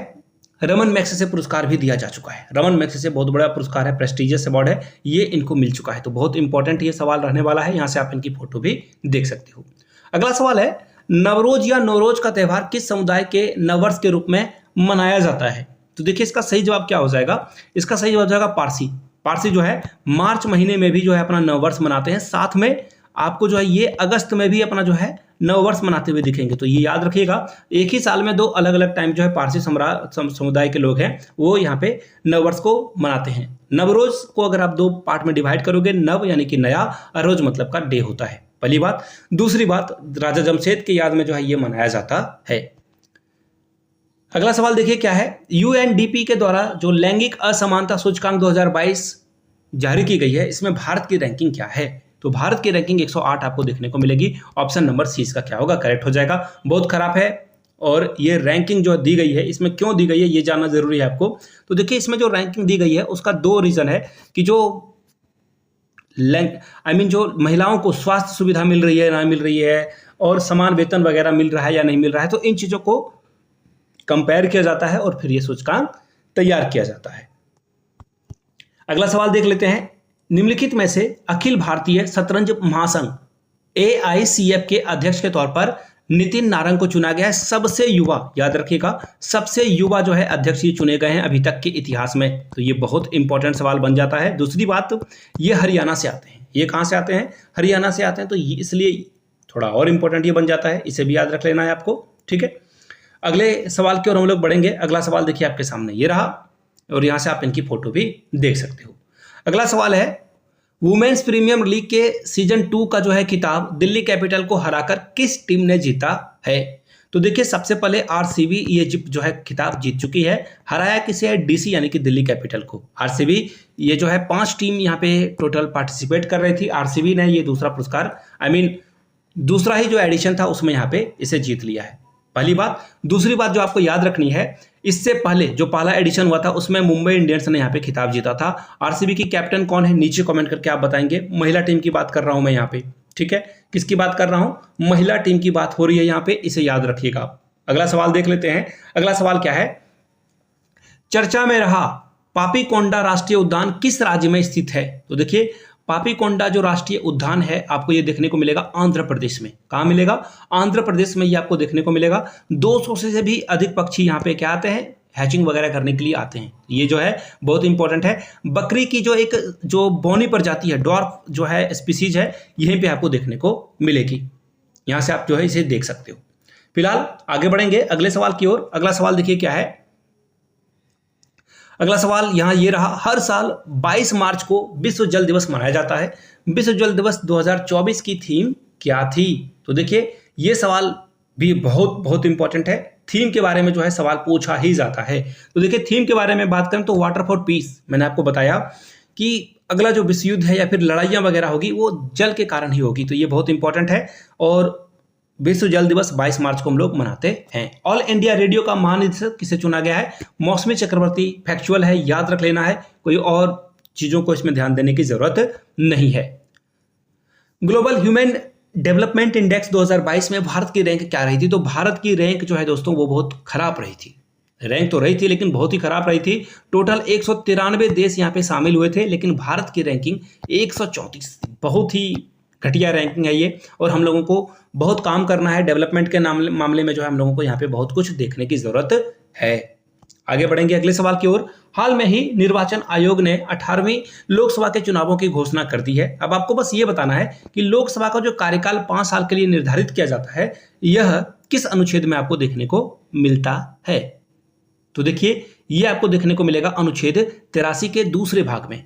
रमन मैग्सेसे पुरस्कार भी दिया जा चुका है। रमन मैग्सेसे बहुत बड़ा पुरस्कार है, प्रेस्टिजियस अवार्ड है, ये इनको मिल चुका है। तो बहुत इंपॉर्टेंट ये सवाल रहने वाला है, यहाँ से आप इनकी फोटो भी देख सकते हो। अगला सवाल है, नवरोज या नौरोज का त्यौहार किस समुदाय के नववर्ष के रूप में मनाया जाता है? तो देखिए इसका सही जवाब क्या हो जाएगा? इसका सही जवाब हो जाएगा पारसी। पारसी जो है मार्च महीने में भी जो है अपना नववर्ष मनाते हैं। साथ में आपको जो है ये अगस्त में भी अपना जो है नववर्ष मनाते हुए दिखेंगे। तो ये याद रखिएगा, एक ही साल में दो अलग अलग टाइम जो है पारसी समुदाय के लोग हैं वो यहाँ पे नववर्ष को मनाते हैं। नवरोज को अगर आप दो पार्ट में डिवाइड करोगे, नव यानी कि नया, और रोज मतलब का डे होता है। पहली बात। दूसरी बात, राजा जमशेद की याद में जो है ये मनाया जाता है। अगला सवाल देखिए क्या है। यूएनडीपी के द्वारा जो लैंगिक असमानता सूचकांक 2022 जारी की गई है, इसमें भारत की रैंकिंग क्या है? तो भारत की रैंकिंग 108 आपको देखने को मिलेगी। ऑप्शन नंबर सी इसका क्या होगा? करेक्ट हो जाएगा। बहुत खराब है। और ये रैंकिंग जो दी गई है, इसमें क्यों दी गई है ये जानना जरूरी है आपको। तो देखिए इसमें जो रैंकिंग दी गई है उसका दो रीजन है कि जो जो महिलाओं को स्वास्थ्य सुविधा मिल रही है ना मिल रही है, और समान वेतन वगैरह मिल रहा है या नहीं मिल रहा है, तो इन चीजों को कंपेयर किया जाता है और फिर ये सूचकांक तैयार किया जाता है। अगला सवाल देख लेते हैं। निम्नलिखित में से अखिल भारतीय शतरंज महासंघ AICF के अध्यक्ष के तौर पर नितिन नारंग को चुना गया है। सबसे युवा, याद रखिएगा, सबसे युवा जो है अध्यक्ष ये चुने गए हैं अभी तक के इतिहास में। तो ये बहुत इंपॉर्टेंट सवाल बन जाता है। दूसरी बात, ये हरियाणा से आते हैं। ये कहां से आते हैं? हरियाणा से आते हैं। तो इसलिए थोड़ा और इंपॉर्टेंट ये बन जाता है, इसे भी याद रख लेना है आपको। ठीक है, अगले सवाल की ओर हम लोग बढ़ेंगे। अगला सवाल देखिए आपके सामने ये रहा, और यहां से आप इनकी फोटो भी देख सकते हो। अगला सवाल है, वुमेन्स प्रीमियर लीग के सीजन 2 का जो है खिताब दिल्ली कैपिटल को हराकर किस टीम ने जीता है? तो देखिए सबसे पहले आरसीबी ये जो है खिताब जीत चुकी है। हराया किसे है? डीसी यानी कि दिल्ली कैपिटल को। आरसीबी ये जो है 5 टीम यहाँ पे टोटल पार्टिसिपेट कर रही थी। आरसीबी ने ये दूसरा पुरस्कार, दूसरा ही जो एडिशन था उसमें यहाँ पे इसे जीत लिया है। पहली बात। दूसरी बात जो आपको याद रखनी है, इससे पहले जो पहला एडिशन हुआ था उसमें मुंबई इंडियंस ने यहाँ पे खिताब जीता था। आरसीबी की कैप्टन कौन है? नीचे कमेंट करके आप बताएंगे। महिला टीम की बात कर रहा हूं मैं यहाँ पे। ठीक है, किसकी बात कर रहा हूं? महिला टीम की बात हो रही है यहाँ पे, इसे याद रखिएगा। अगला सवाल देख लेते हैं। अगला सवाल क्या है? चर्चा में रहा पापीकोंडा राष्ट्रीय उद्यान किस राज्य में स्थित है? तो देखिए पापीकोंडा जो राष्ट्रीय उद्यान है आपको ये देखने को मिलेगा आंध्र प्रदेश में। कहां मिलेगा? आंध्र प्रदेश में ये आपको देखने को मिलेगा। 200 से भी अधिक पक्षी यहाँ पे क्या आते हैं? हैचिंग वगैरह करने के लिए आते हैं। ये जो है बहुत इंपॉर्टेंट है। बकरी की जो बौनी प्रजाति है, डॉर्फ जो है स्पीसीज है, यहीं पे आपको देखने को मिलेगी। यहां से आप जो है इसे देख सकते हो। फिलहाल आगे बढ़ेंगे अगले सवाल की ओर। अगला सवाल देखिए क्या है। अगला सवाल यहाँ ये रहा, हर साल 22 मार्च को विश्व जल दिवस मनाया जाता है। विश्व जल दिवस 2024 की थीम क्या थी? तो देखिए ये सवाल भी बहुत इंपॉर्टेंट है। थीम के बारे में जो है सवाल पूछा ही जाता है। तो देखिए थीम के बारे में बात करें तो वाटर फॉर पीस। मैंने आपको बताया कि अगला जो विश्व युद्ध है या फिर लड़ाइयाँ वगैरह होगी वो जल के कारण ही होगी। तो ये बहुत इंपॉर्टेंट है। और विश्व जल दिवस 22 मार्च को हम लोग मनाते हैं। ऑल इंडिया रेडियो का महानिदेशक किसे चुना गया है? मौसमी चक्रवर्ती। फैक्चुअल है, याद रख लेना है, कोई और चीजों को इसमें ध्यान देने की जरूरत नहीं है। ग्लोबल ह्यूमन डेवलपमेंट इंडेक्स 2022 में भारत की रैंक क्या रही थी? तो भारत की रैंक जो है दोस्तों वो बहुत खराब रही थी। रैंक तो रही थी लेकिन बहुत ही खराब रही थी। टोटल 193 देश यहाँ पे शामिल हुए थे, लेकिन भारत की रैंकिंग 134, बहुत ही घटिया रैंकिंग है ये। और हम लोगों को बहुत काम करना है डेवलपमेंट के मामले में, जो है हम लोगों को यहाँ पे बहुत कुछ देखने की जरूरत है। आगे बढ़ेंगे अगले सवाल की ओर। हाल में ही निर्वाचन आयोग ने 18वीं लोकसभा के चुनावों की घोषणा कर दी है। अब आपको बस ये बताना है कि लोकसभा का जो कार्यकाल 5 साल के लिए निर्धारित किया जाता है, यह किस अनुच्छेद में आपको देखने को मिलता है? तो देखिए ये आपको देखने को मिलेगा अनुच्छेद 83 के दूसरे भाग में।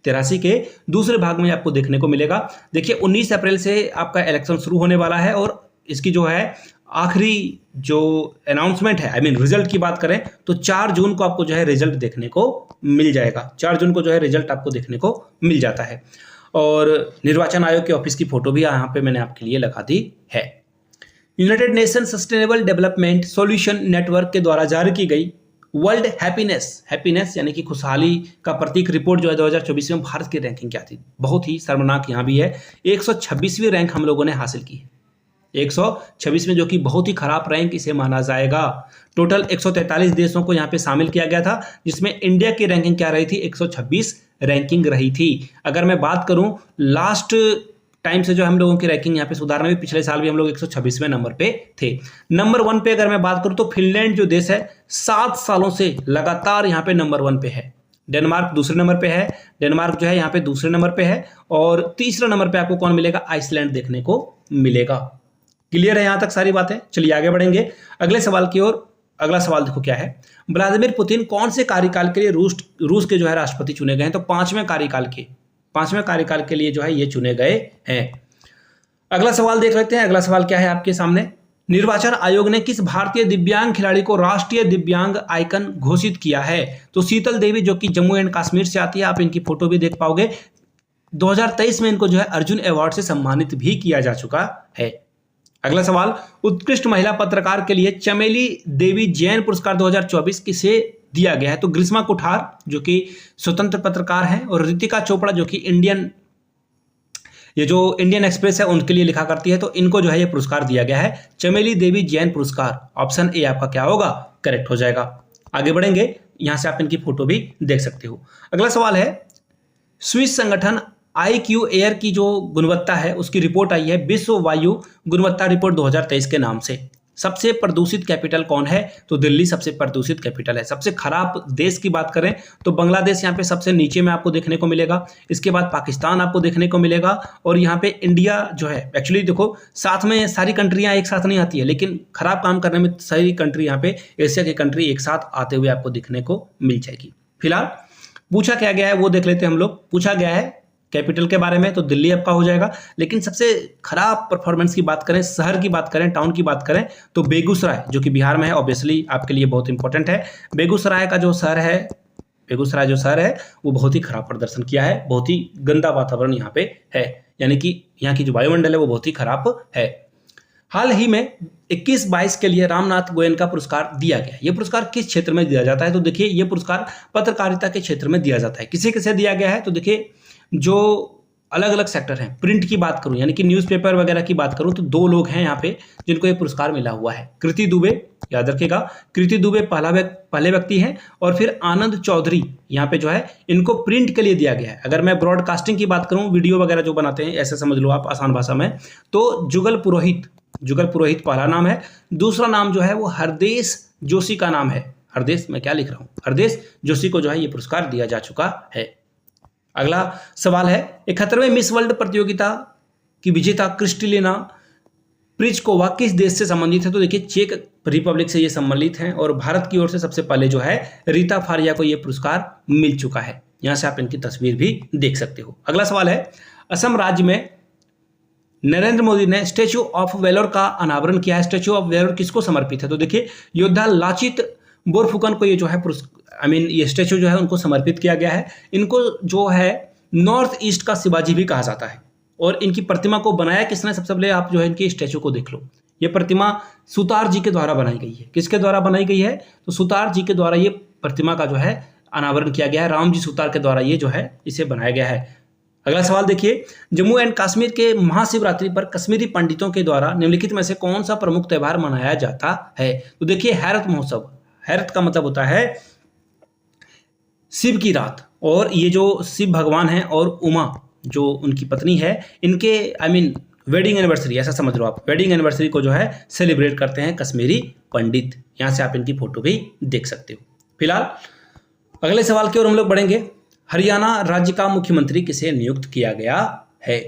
83 के दूसरे भाग में आपको देखने को मिलेगा। देखिए 19 अप्रैल से आपका इलेक्शन शुरू होने वाला है और इसकी जो है आखिरी जो अनाउंसमेंट है, रिजल्ट की बात करें तो 4 जून को आपको जो है रिजल्ट देखने को मिल जाएगा। 4 जून को जो है रिजल्ट आपको देखने को मिल जाता है। और निर्वाचन आयोग के ऑफिस की फोटो भी यहाँ पे मैंने आपके लिए लगा दी है। United nation sustainable development solution network के द्वारा जारी की गई वर्ल्ड हैप्पीनेस यानी कि खुशहाली का प्रतीक रिपोर्ट जो है 2024 में भारत की रैंकिंग क्या थी, बहुत ही शर्मनाक यहाँ भी है। 126वीं रैंक हम लोगों ने हासिल की है, 126 में, जो कि बहुत ही खराब रैंक इसे माना जाएगा। टोटल 143 देशों को यहाँ पे शामिल किया गया था, जिसमें इंडिया की रैंकिंग क्या रही थी, 126 रैंकिंग रही थी। अगर मैं बात करूं लास्ट टाइम से जो हम लोगों की रैंकिंग यहाँ पे सुधार में भी, पिछले साल भी हम लोग 126वें नंबर पे थे। नंबर 1 पे अगर मैं बात करूं तो फिनलैंड जो देश है 7 सालों से लगातार यहाँ पे नंबर 1 पे है। डेनमार्क दूसरे नंबर पे है, डेनमार्क जो है यहाँ पे दूसरे नंबर पे है। और तीसरा नंबर पे आपको कौन मिलेगा, आइसलैंड देखने को मिलेगा। क्लियर है यहाँ तक सारी बातें? चलिए आगे बढ़ेंगे अगले सवाल की ओर। अगला सवाल देखो क्या है, व्लादिमीर पुतिन कौन से कार्यकाल के लिए रूस के जो है राष्ट्रपति चुने गए हैं? तो 5वें कार्यकाल के लिए जो है ये चुने गए हैं। अगला सवाल देख लेते हैं। अगला सवाल क्या है आपके सामने, निर्वाचन आयोग ने किस भारतीय दिव्यांग खिलाड़ी को राष्ट्रीय दिव्यांग आइकन घोषित किया है? तो शीतल देवी, जो कि जम्मू एंड कश्मीर से आती है, आप इनकी फोटो भी देख पाओगे। 2023 में इनको जो है अर्जुन अवार्ड से सम्मानित भी किया जा चुका है। अगला सवाल, उत्कृष्ट महिला पत्रकार के लिए चमेली देवी जैन पुरस्कार 2024 किसे दिया गया है? तो ग्रीष्मा कुठार, जो कि स्वतंत्र पत्रकार हैं, और रितिका चोपड़ा, जो कि इंडियन एक्सप्रेस है उनके लिए लिखा करती है, तो इनको जो है ये पुरस्कार दिया गया है, चमेली देवी जैन पुरस्कार। ऑप्शन ए आपका क्या होगा, करेक्ट हो जाएगा। आगे बढ़ेंगे, यहां से आप इनकी फोटो भी देख सकते हो। अगला सवाल है, स्विस संगठन IQ एयर की जो गुणवत्ता है उसकी रिपोर्ट आई है, विश्व वायु गुणवत्ता रिपोर्ट 2023 के नाम से। सबसे प्रदूषित कैपिटल कौन है? तो दिल्ली सबसे प्रदूषित कैपिटल है। सबसे खराब देश की बात करें तो बांग्लादेश यहाँ पे सबसे नीचे में आपको देखने को मिलेगा। इसके बाद पाकिस्तान आपको देखने को मिलेगा, और यहाँ पे इंडिया जो है, एक्चुअली देखो साथ में सारी कंट्रियां एक साथ नहीं आती है, लेकिन खराब काम करने में सारी कंट्री यहाँ पे एशिया की कंट्री एक साथ आते हुए आपको दिखने को मिल जाएगी। फिलहाल पूछा क्या गया है वो देख लेते हैं हम लोग। पूछा गया है कैपिटल के बारे में, तो दिल्ली आपका हो जाएगा। लेकिन सबसे खराब परफॉर्मेंस की बात करें, शहर की बात करें, टाउन की बात करें, तो बेगूसराय, जो कि बिहार में है, ऑब्वियसली आपके लिए बहुत इंपॉर्टेंट है। बेगूसराय जो शहर है वो बहुत ही खराब प्रदर्शन किया है, बहुत ही गंदा वातावरण यहाँ पे है, यानी कि यहाँ की जो वायुमंडल है वो बहुत ही खराब है। हाल ही में 21-22 के लिए रामनाथ गोयन का पुरस्कार दिया गया। ये पुरस्कार किस क्षेत्र में दिया जाता है? तो देखिए ये पुरस्कार पत्रकारिता के क्षेत्र में दिया जाता है। किसे किसे दिया गया है? तो देखिए जो अलग अलग सेक्टर हैं, प्रिंट की बात करूं यानी कि न्यूज़पेपर वगैरह की बात करूं तो 2 लोग हैं यहाँ पे जिनको ये पुरस्कार मिला हुआ है। कृति दुबे, याद रखिएगा, कृति दुबे पहले व्यक्ति हैं, और फिर आनंद चौधरी यहाँ पे जो है इनको प्रिंट के लिए दिया गया है। अगर मैं ब्रॉडकास्टिंग की बात करूं, वीडियो वगैरह जो बनाते हैं, ऐसे समझ लो आप आसान भाषा में, तो जुगल पुरोहित पहला नाम है। दूसरा नाम जो है वो हरदेश जोशी का नाम है। हरदेश जोशी को जो है ये पुरस्कार दिया जा चुका है। अगला सवाल है, 71वें मिस वर्ल्ड प्रतियोगिता की विजेता क्रिस्टलिना प्रिचकोवा किस देश से संबंधित है? तो देखिए चेक रिपब्लिक से ये संबंधित हैं, और भारत की ओर से सबसे पहले जो है रीता फारिया को ये पुरस्कार मिल चुका है। यहां से आप इनकी तस्वीर भी देख सकते हो। अगला सवाल है, असम राज्य में नरेंद्र मोदी ने स्टैच्यू ऑफ वेलोर का अनावरण किया है। स्टैच्यू ऑफ वेलोर किसको समर्पित है? तो देखिए योद्धा लाचित बोरफुकन को ये जो है ये स्टैच्यू जो है उनको समर्पित किया गया है। इनको जो है नॉर्थ ईस्ट का शिवाजी भी कहा जाता है। और इनकी प्रतिमा को बनाया किसने? सबसे पहले आप जो है इनकी स्टैच्यू को देख लो। ये प्रतिमा सुतार जी के द्वारा बनाई गई है। किसके द्वारा बनाई गई है? तो सुतार जी के द्वारा ये प्रतिमा का जो है अनावरण किया गया है। राम जी सुतार के द्वारा ये जो है इसे बनाया गया है। अगला सवाल देखिए, जम्मू एंड कश्मीर के महाशिवरात्रि पर कश्मीरी पंडितों के द्वारा निम्नलिखित में से कौन सा प्रमुख त्योहार मनाया जाता है? तो देखिए हैरत महोत्सव। हैरत का मतलब होता है शिव की रात, और ये जो शिव भगवान हैं और उमा जो उनकी पत्नी है, इनके वेडिंग एनिवर्सरी, ऐसा समझ लो आप, वेडिंग एनिवर्सरी को जो है सेलिब्रेट करते हैं कश्मीरी पंडित। यहां से आप इनकी फोटो भी देख सकते हो। फिलहाल अगले सवाल की ओर हम लोग बढ़ेंगे। हरियाणा राज्य का मुख्यमंत्री किसे नियुक्त किया गया है?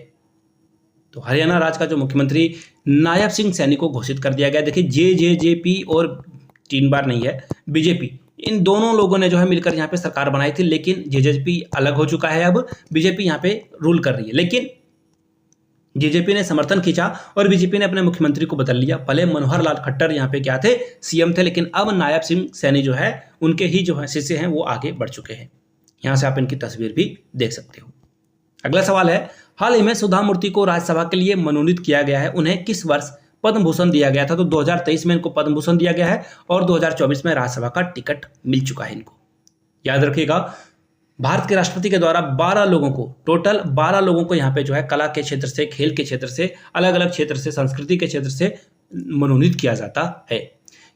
तो हरियाणा राज्य का जो मुख्यमंत्री नायब सिंह सैनी को घोषित कर दिया गया। देखिए JJP और 3 बार नहीं है, बीजेपी, इन दोनों लोगों ने जो है मिलकर यहाँ पे सरकार बनाई थी, लेकिन जेजेपी अलग हो चुका है, अब बीजेपी यहाँ पे रूल कर रही है। लेकिन जेजेपी ने समर्थन खींचा और बीजेपी ने अपने मुख्यमंत्री को बदल लिया। भले मनोहर लाल खट्टर यहाँ पे क्या थे, सीएम थे, लेकिन अब नायब सिंह सैनी जो है उनके ही जो है शिष्य हैं वो आगे बढ़ चुके हैं। यहाँ से आप इनकी तस्वीर भी देख सकते हो। अगला सवाल है, हाल ही में सुधा मूर्ति को राज्यसभा के लिए मनोनीत किया गया है, उन्हें किस वर्ष पद्म भूषण दिया गया था? तो 2023 में इनको पद्म भूषण दिया गया है और 2024 में राज्यसभा का टिकट मिल चुका है इनको। याद रखिएगा, भारत के राष्ट्रपति के द्वारा 12 लोगों को, टोटल 12 लोगों को यहाँ पे जो है कला के क्षेत्र से, खेल के क्षेत्र से, अलग अलग क्षेत्र से, संस्कृति के क्षेत्र से मनोनीत किया जाता है।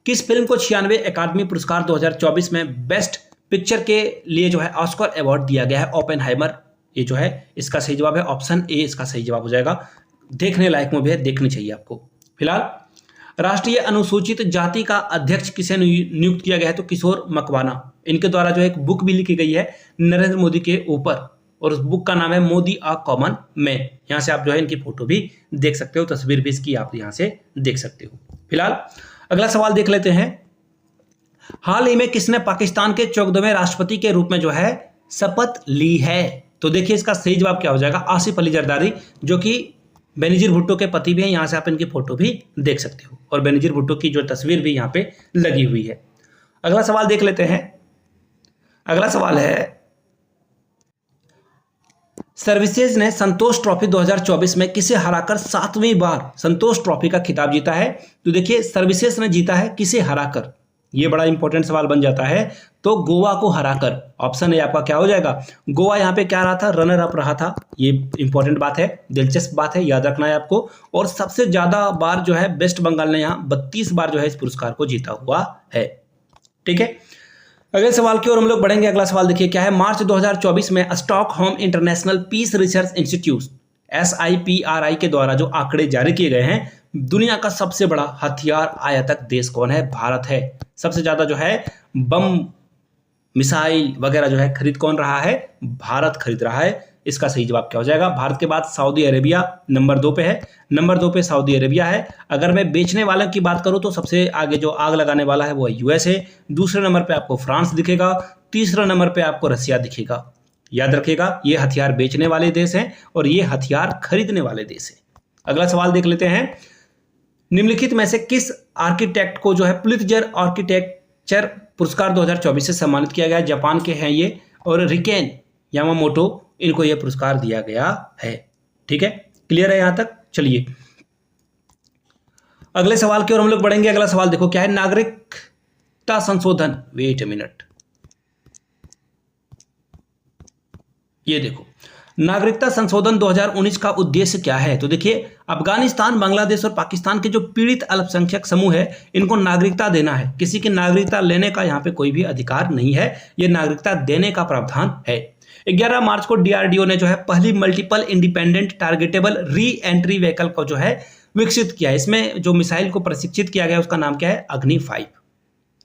किस फिल्म को 96वें अकादमी पुरस्कार 2024 में बेस्ट पिक्चर के लिए जो है ऑस्कर अवार्ड दिया गया है? ओपेनहाइमर ये जो है इसका सही जवाब है, ऑप्शन ए इसका सही जवाब हो जाएगा। देखने लायक मूवी है, देखनी चाहिए आपको। फिलहाल राष्ट्रीय अनुसूचित जाति का अध्यक्ष किसे नियुक्त किया गया है? तो किशोर मकवाना, इनके द्वारा जो एक बुक भी लिखी गई है नरेंद्र मोदी के ऊपर, और उस बुक का नाम है मोदी अ कॉमन मैन। यहाँ से आप जो है इनकी फोटो भी देख सकते हो, तस्वीर भी इसकी आप यहाँ से देख सकते हो। फिलहाल अगला सवाल देख लेते हैं, हाल ही में किसने पाकिस्तान के 14वें राष्ट्रपति के रूप में जो है शपथ ली है? तो देखिए इसका सही जवाब क्या हो जाएगा, आसिफ अली जरदारी, जो कि बेनजीर भुट्टो के पति भी हैं। यहाँ से आप इनकी फोटो भी देख सकते हो और बेनजीर भुट्टो की जो तस्वीर भी यहाँ पे लगी हुई है। अगला सवाल देख लेते हैं। अगला सवाल है, सर्विसेज ने संतोष ट्रॉफी 2024 में किसे हराकर 7वीं बार संतोष ट्रॉफी का खिताब जीता है? तो देखिए सर्विसेज ने जीता है किसे हराकर, ये बड़ा इंपॉर्टेंट सवाल बन जाता है। तो गोवा को हराकर, ऑप्शन ए आपका क्या हो जाएगा, गोवा यहाँ पे क्या रहा था, रनर अप रहा था। ये इंपॉर्टेंट बात है, दिलचस्प बात है, याद रखना है आपको। और सबसे ज्यादा बार जो है वेस्ट बंगाल ने यहाँ 32 बार जो है इस पुरस्कार को जीता हुआ है। ठीक है, अगले सवाल की ओर हम लोग बढ़ेंगे। अगला सवाल देखिए क्या है, मार्च 2024 में Stockholm International Peace Research Institute SIPRI के द्वारा जो आंकड़े जारी किए गए हैं, दुनिया का सबसे बड़ा हथियार आयातक देश कौन है? भारत है। सबसे ज्यादा जो है बम, मिसाइल वगैरह जो है खरीद कौन रहा है? भारत खरीद रहा है। इसका सही जवाब क्या हो जाएगा, भारत के बाद सऊदी अरेबिया नंबर 2 पे है, नंबर 2 पे सऊदी अरेबिया है। अगर मैं बेचने वालों की बात करूं तो सबसे आगे जो आग लगाने वाला है वो US है, दूसरे नंबर पे आपको फ्रांस दिखेगा, तीसरा नंबर पे आपको रसिया दिखेगा। याद रखिएगा, ये हथियार बेचने वाले देश हैं और ये हथियार खरीदने वाले देश हैं। अगला सवाल देख लेते हैं, निम्नलिखित में से किस आर्किटेक्ट को जो है पुलित्जर आर्किटेक्चर पुरस्कार 2024 से सम्मानित किया गया? जापान के हैं ये, और रिकेन यामामोटो, इनको यह पुरस्कार दिया गया है। ठीक है, क्लियर है यहां तक? चलिए अगले सवाल की ओर हम लोग बढ़ेंगे। अगला सवाल देखो क्या है, नागरिकता संशोधन, वेट ए मिनट, ये देखो नागरिकता संशोधन 2019 का उद्देश्य क्या है? तो देखिए अफगानिस्तान, बांग्लादेश और पाकिस्तान के जो पीड़ित अल्पसंख्यक समूह है इनको नागरिकता देना है। किसी की नागरिकता लेने का यहाँ पे कोई भी अधिकार नहीं है, ये नागरिकता देने का प्रावधान है। 11 मार्च को DRDO ने जो है पहली multiple independent targetable re entry vehicle को जो है विकसित किया है। इसमें जो मिसाइल को प्रशिक्षित किया गया उसका नाम क्या है? अग्नि 5।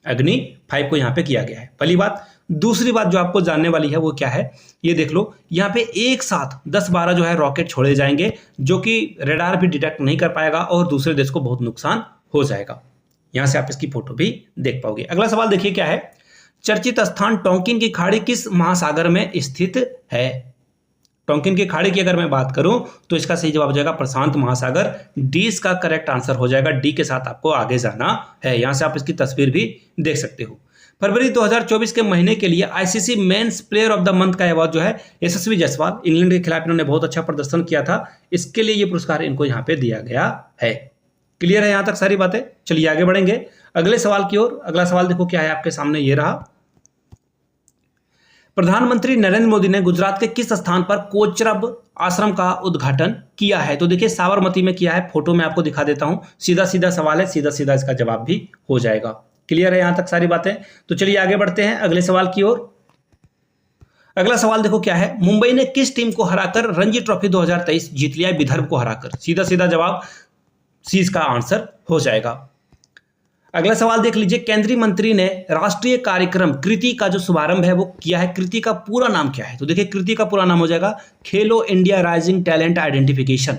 अग्नि 5 को यहाँ पे किया गया है, पहली बात। दूसरी बात जो आपको जानने वाली है वो क्या है, ये देख लो, यहाँ पे एक साथ 10-12 जो है रॉकेट छोड़े जाएंगे, जो कि रेडार भी डिटेक्ट नहीं कर पाएगा और दूसरे देश को बहुत नुकसान हो जाएगा। यहाँ से आप इसकी फोटो भी देख पाओगे। अगला सवाल देखिए क्या है, चर्चित स्थान टोंकिन की खाड़ी किस महासागर में स्थित है? टोंकिन की खाड़ी की अगर मैं बात करूं तो इसका सही जवाब हो जाएगा प्रशांत महासागर। डी इसका करेक्ट आंसर हो जाएगा, डी के साथ आपको आगे जाना है। यहां से आप इसकी तस्वीर भी देख सकते हो। फरवरी 2024 के महीने के लिए ICC men's player of the month का अवार्ड जो है यशस्वी जायसवाल, इंग्लैंड के खिलाफ इन्होंने बहुत अच्छा प्रदर्शन किया था, इसके लिए ये पुरस्कार इनको यहाँ पे दिया गया है। क्लियर है यहाँ तक सारी बातें? चलिए आगे बढ़ेंगे अगले सवाल की ओर। अगला सवाल देखो क्या है आपके सामने, ये रहा, प्रधानमंत्री नरेंद्र मोदी ने गुजरात के किस स्थान पर कोचरब आश्रम का उद्घाटन किया है? तो देखिए साबरमती में किया है, फोटो में आपको दिखा देता हूं। सीधा सीधा सवाल है, सीधा सीधा इसका जवाब भी हो जाएगा। क्लियर है यहां तक सारी बातें? तो चलिए आगे बढ़ते हैं अगले सवाल की ओर। अगला सवाल देखो क्या है, मुंबई ने किस टीम को हराकर रणजी ट्रॉफी 2023 जीत लिया है? विदर्भ को हराकर। सीधा सीधा जवाब सी इसका आंसर हो जाएगा। अगला सवाल देख लीजिए, केंद्रीय मंत्री ने राष्ट्रीय कार्यक्रम कृति का जो शुभारंभ है वो किया है, कृति का पूरा नाम क्या है? तो देखिए कृति का पूरा नाम हो जाएगा खेलो इंडिया राइजिंग टैलेंट आइडेंटिफिकेशन।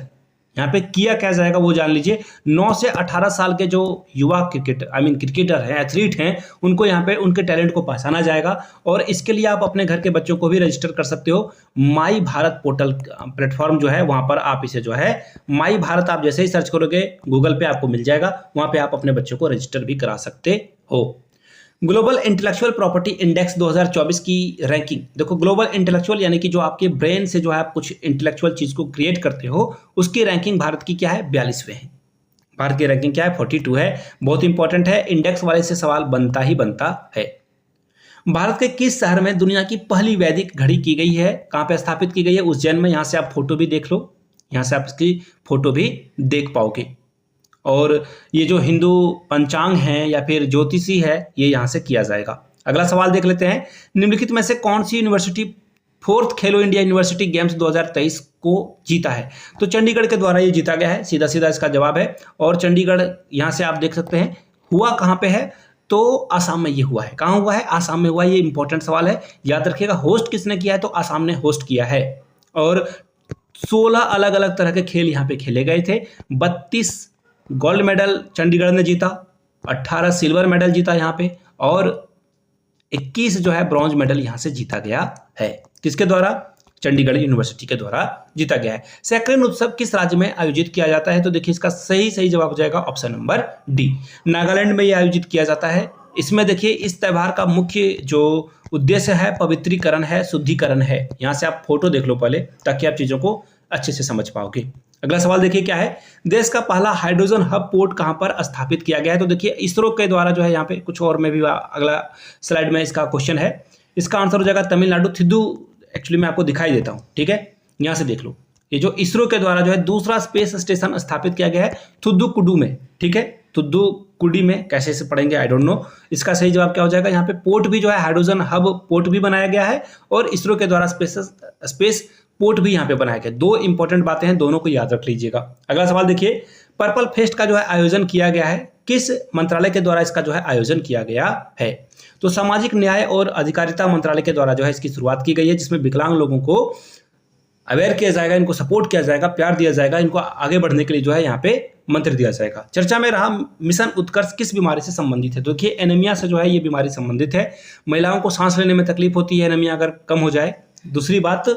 यहाँ पे किया क्या जाएगा वो जान लीजिए। 9 से 18 साल के जो युवा क्रिकेटर हैं, एथलीट हैं, उनको यहाँ पे उनके टैलेंट को पहचाना जाएगा। और इसके लिए आप अपने घर के बच्चों को भी रजिस्टर कर सकते हो। माई भारत पोर्टल प्लेटफॉर्म जो है वहाँ पर आप इसे जो है माई भारत आप जैसे ही सर्च करोगे गूगल पे आपको मिल जाएगा, वहाँ पे आप अपने बच्चों को रजिस्टर भी करा सकते हो। ग्लोबल इंटेलेक्चुअल प्रॉपर्टी इंडेक्स 2024 की रैंकिंग देखो। ग्लोबल इंटेलेक्चुअल यानी कि जो आपके ब्रेन से जो है आप कुछ इंटेलेक्चुअल चीज को क्रिएट करते हो, उसकी रैंकिंग भारत की क्या है, 42वें है। भारत की रैंकिंग क्या है, 42 है। बहुत इंपॉर्टेंट है, इंडेक्स वाले से सवाल बनता ही बनता है। भारत के किस शहर में दुनिया की पहली वैदिक घड़ी की गई है, कहाँ पे स्थापित की गई है, उज्जैन में। यहाँ से आप फोटो भी देख लो, यहाँ से आप इसकी फोटो भी देख पाओगे। और ये जो हिंदू पंचांग है या फिर ज्योतिषी है, ये यहाँ से किया जाएगा। अगला सवाल देख लेते हैं। निम्नलिखित में से कौन सी यूनिवर्सिटी 4th खेलो इंडिया यूनिवर्सिटी गेम्स 2023 को जीता है? तो चंडीगढ़ के द्वारा ये जीता गया है, सीधा सीधा इसका जवाब है। और चंडीगढ़ यहाँ से आप देख सकते हैं। हुआ कहाँ पे है, तो आसाम में ये हुआ है। कहाँ हुआ है, आसाम में हुआ है। ये इंपॉर्टेंट सवाल है, याद रखिएगा। होस्ट किसने किया है, तो आसाम ने होस्ट किया है। और 16 अलग अलग तरह के खेल यहाँ पे खेले गए थे। 32 गोल्ड मेडल चंडीगढ़ ने जीता, 18 सिल्वर मेडल जीता यहाँ पे, और 21 जो है ब्रॉन्ज मेडल यहाँ से जीता गया है। किसके द्वारा, चंडीगढ़ यूनिवर्सिटी के द्वारा जीता गया है। सैक्रेन उत्सव किस राज्य में आयोजित किया जाता है? तो देखिए इसका सही जवाब हो जाएगा ऑप्शन नंबर डी, नागालैंड में यह आयोजित किया जाता है। इसमें देखिए इस त्यौहार का मुख्य जो उद्देश्य है पवित्रीकरण है, शुद्धिकरण है। यहाँ से आप फोटो देख लो पहले, ताकि आप चीजों को अच्छे से समझ पाओगे। अगला सवाल देखिए क्या है, देश का पहला हाइड्रोजन हब पोर्ट कहां पर स्थापित किया गया है? तो देखिए इसरो के द्वारा जो है, यहाँ पे कुछ और में भी अगला स्लाइड में इसका क्वेश्चन है। इसका आंसर हो जाएगा तमिलनाडु। थिद्दू एक्चुअली मैं आपको दिखाई देता हूं, ठीक है, यहाँ से देख लो। ये जो इसरो के द्वारा जो है दूसरा स्पेस स्टेशन स्थापित किया गया है थुद्दुकुडु में, ठीक है, थुद्दुकुडी में, कैसे से पढ़ेंगे आई डोंट नो। इसका सही जवाब क्या हो जाएगा, यहाँ पे पोर्ट भी जो है हाइड्रोजन हब पोर्ट भी बनाया गया है, और इसरो के द्वारा स्पेस पोर्ट भी यहाँ पे बनाया गया। दो इंपॉर्टेंट बातें हैं, दोनों को याद रख लीजिएगा। अगला सवाल देखिए, पर्पल फेस्ट का जो है आयोजन किया गया है, किस मंत्रालय के द्वारा इसका जो है आयोजन किया गया है? तो सामाजिक न्याय और अधिकारिता मंत्रालय के द्वारा जो है इसकी शुरुआत की गई है, जिसमें विकलांग लोगों को अवेयर किया जाएगा, इनको सपोर्ट किया जाएगा, प्यार दिया जाएगा, इनको आगे बढ़ने के लिए जो है यहाँ पे मंत्र दिया जाएगा। चर्चा में रहा मिशन उत्कर्ष किस बीमारी से संबंधित है? तो देखिए एनीमिया से जो है ये बीमारी संबंधित है। महिलाओं को सांस लेने में तकलीफ होती है एनीमिया अगर कम हो जाए। दूसरी बात,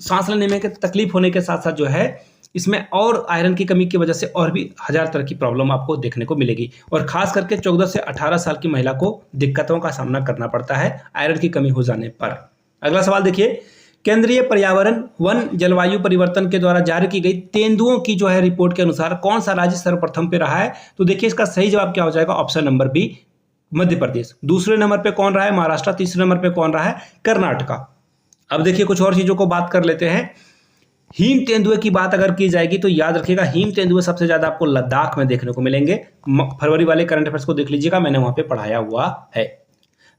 सांस लेने में तकलीफ होने के साथ साथ जो है इसमें और आयरन की कमी की वजह से और भी 1000 तरह की प्रॉब्लम आपको देखने को मिलेगी, और खास करके 14 से 18 साल की महिला को दिक्कतों का सामना करना पड़ता है आयरन की कमी हो जाने पर। अगला सवाल देखिए, केंद्रीय पर्यावरण वन जलवायु परिवर्तन के द्वारा जारी की गई तेंदुओं की जो है रिपोर्ट के अनुसार कौन सा राज्य सर्वप्रथम पे रहा है? तो देखिए इसका सही जवाब क्या हो जाएगा, option number B, Madhya Pradesh. दूसरे नंबर पे कौन रहा है, महाराष्ट्र। तीसरे नंबर पे कौन रहा है, कर्नाटका। अब देखिए कुछ और चीजों को बात कर लेते हैं। हिम तेंदुए की बात अगर की जाएगी तो याद रखिएगा हिम तेंदुए सबसे ज्यादा आपको लद्दाख में देखने को मिलेंगे। फरवरी वाले करंट अफेयर्स को देख लीजिएगा, मैंने वहां पे पढ़ाया हुआ है।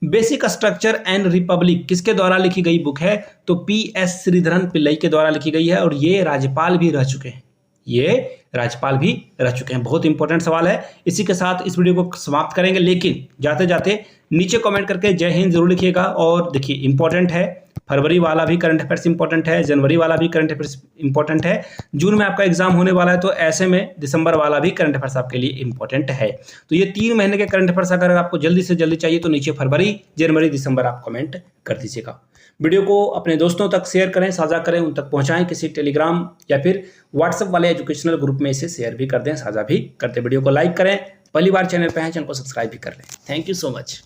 बेसिक स्ट्रक्चर एंड रिपब्लिक किसके द्वारा लिखी गई बुक है? तो PS श्रीधरन पिल्लई के द्वारा लिखी गई है, और ये राज्यपाल भी रह चुके हैं। ये राज्यपाल भी रह चुके हैं। बहुत इंपॉर्टेंट सवाल है। इसी के साथ इस वीडियो को समाप्त करेंगे, लेकिन जाते जाते नीचे कमेंट करके जय हिंद जरूर लिखिएगा। और देखिए इंपॉर्टेंट है, फरवरी वाला भी करंट अफेयर्स इंपॉर्टेंट है, जनवरी वाला भी करंट अफेयर्स इंपॉर्टेंट है, जून में आपका एग्जाम होने वाला है, तो ऐसे में दिसंबर वाला भी करंट अफेयर्स आपके लिए इंपॉर्टेंट है। तो ये 3 महीने के करंट अफेयर्स अगर आपको जल्दी से जल्दी चाहिए तो नीचे फरवरी, जनवरी, दिसंबर आप कमेंट कर दीजिएगा। वीडियो को अपने दोस्तों तक शेयर करें, साझा करें, उन तक पहुंचाएं। किसी टेलीग्राम या फिर व्हाट्सएप वाले एजुकेशनल ग्रुप में इसे शेयर भी कर दें, साझा भी करते। वीडियो को लाइक करें, पहली बार चैनल पे हैं चैनल को सब्सक्राइब भी कर लें। Thank you so much.